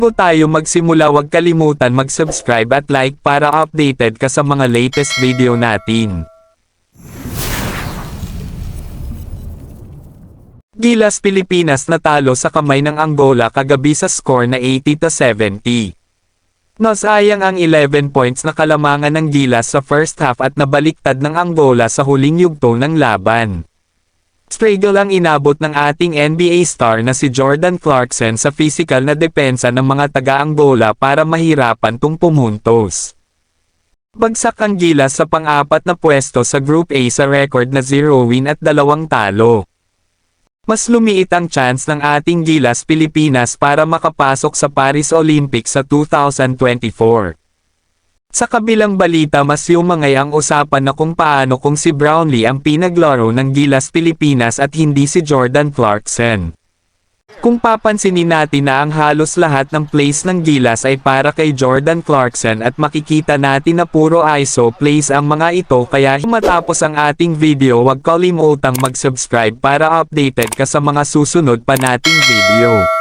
Bago tayo magsimula, huwag kalimutan mag-subscribe at like para updated ka sa mga latest video natin. Gilas Pilipinas natalo sa kamay ng Angola kagabi sa score na 80-70. Nasayang ang 11 points na kalamangan ng Gilas sa first half at nabaliktad ng Angola sa huling yugto ng laban. Struggle ang inabot ng ating NBA star na si Jordan Clarkson sa physical na depensa ng mga taga-Angola para mahirapan tung pumuntos. Bagsak ang Gilas sa pang-apat na pwesto sa Group A sa record na 0 win at 2 talo. Mas lumiit ang chance ng ating Gilas Pilipinas para makapasok sa Paris Olympics sa 2024. Sa kabilang balita, mas yumangay ang usapan na kung paano kung si Brownlee ang pinaglaro ng Gilas Pilipinas at hindi si Jordan Clarkson. Kung papansinin natin na ang halos lahat ng plays ng Gilas ay para kay Jordan Clarkson at makikita natin na puro ISO plays ang mga ito, kaya matapos ang ating video huwag kalimutang mag-subscribe para updated ka sa mga susunod pa nating video.